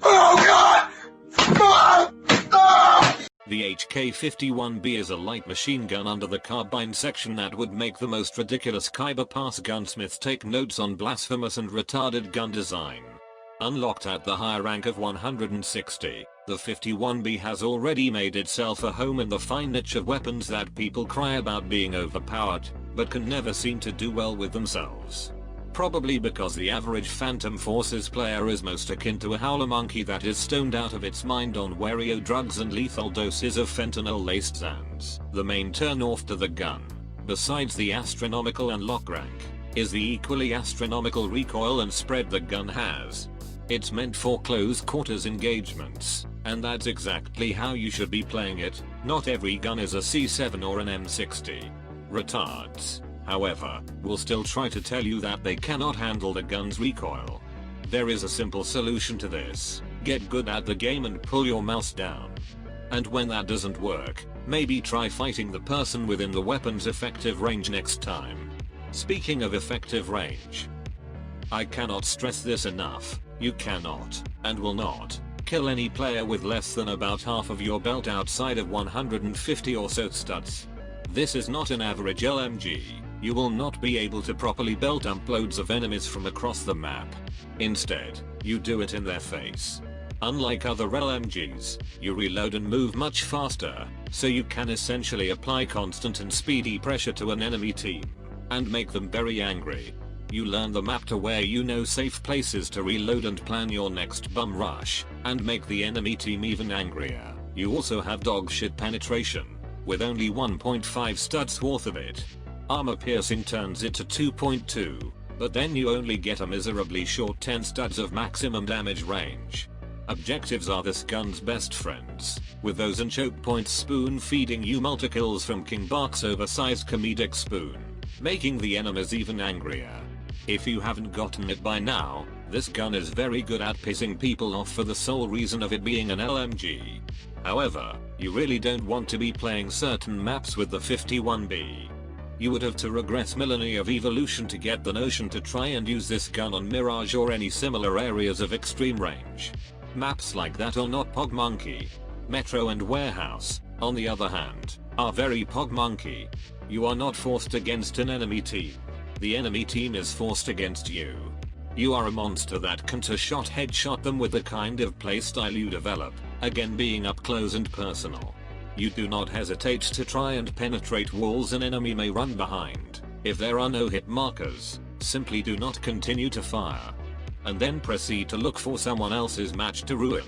Oh God! The HK51B is a light machine gun under the carbine section that would make the most ridiculous Khyber Pass gunsmiths take notes on blasphemous and retarded gun design. Unlocked at the higher rank of 160, the 51B has already made itself a home in the fine niche of weapons that people cry about being overpowered, but can never seem to do well with themselves. Probably because the average Phantom Forces player is most akin to a howler monkey that is stoned out of its mind on Wario drugs and lethal doses of fentanyl-laced Zans. The main turn-off to the gun, besides the astronomical unlock rank, is the equally astronomical recoil and spread the gun has. It's meant for close quarters engagements, and that's exactly how you should be playing it. Not every gun is a C7 or an M60. Retards, however, will still try to tell you that they cannot handle the gun's recoil. There is a simple solution to this: get good at the game and pull your mouse down. And when that doesn't work, maybe try fighting the person within the weapon's effective range next time. Speaking of effective range, I cannot stress this enough: you cannot, and will not, kill any player with less than about half of your belt outside of 150 or so studs. This is not an average LMG. You will not be able to properly belt dump loads of enemies from across the map. Instead, you do it in their face. Unlike other LMGs, you reload and move much faster, so you can essentially apply constant and speedy pressure to an enemy team, and make them very angry. You learn the map to where you know safe places to reload and plan your next bum rush, and make the enemy team even angrier. You also have dog shit penetration, with only 1.5 studs worth of it. Armor piercing turns it to 2.2, but then you only get a miserably short 10 studs of maximum damage range. Objectives are this gun's best friends, with those and choke points spoon feeding you multi-kills from King Bark's oversized comedic spoon, making the enemies even angrier. If you haven't gotten it by now, this gun is very good at pissing people off for the sole reason of it being an LMG. However, you really don't want to be playing certain maps with the 51B. You would have to regress millennia of evolution to get the notion to try and use this gun on Mirage or any similar areas of extreme range. Maps like that are not Pogmonkey. Metro and Warehouse, on the other hand, are very Pogmonkey. You are not forced against an enemy team. The enemy team is forced against you. You are a monster that can two-shot headshot them with the kind of playstyle you develop, again being up close and personal. You do not hesitate to try and penetrate walls an enemy may run behind. If there are no hit markers, simply do not continue to fire, and then proceed to look for someone else's match to ruin.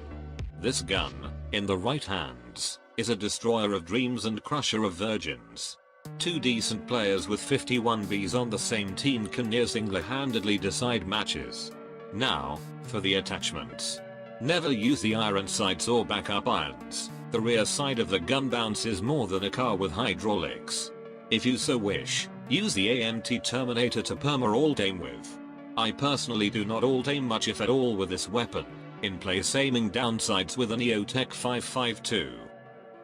This gun, in the right hands, is a destroyer of dreams and crusher of virgins. Two decent players with 51Bs on the same team can near single-handedly decide matches. Now, for the attachments. Never use the iron sights or backup irons. The rear side of the gun bounces more than a car with hydraulics. If you so wish, use the AMT Terminator to perma-alt aim with. I personally do not alt aim much if at all with this weapon, in place aiming down sights with an EOTech 552.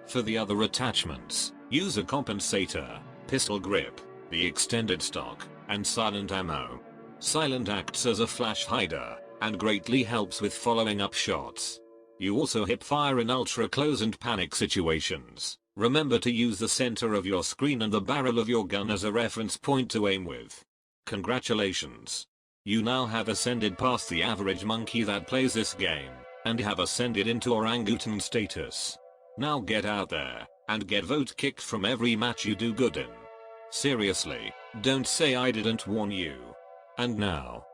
For the other attachments, use a compensator, pistol grip, the extended stock, and silent ammo. Silent acts as a flash hider, and greatly helps with following up shots. You also hip fire in ultra close and panic situations. Remember to use the center of your screen and the barrel of your gun as a reference point to aim with. Congratulations. You now have ascended past the average monkey that plays this game, and have ascended into orangutan status. Now get out there, and get vote kicked from every match you do good in. Seriously, don't say I didn't warn you. And now.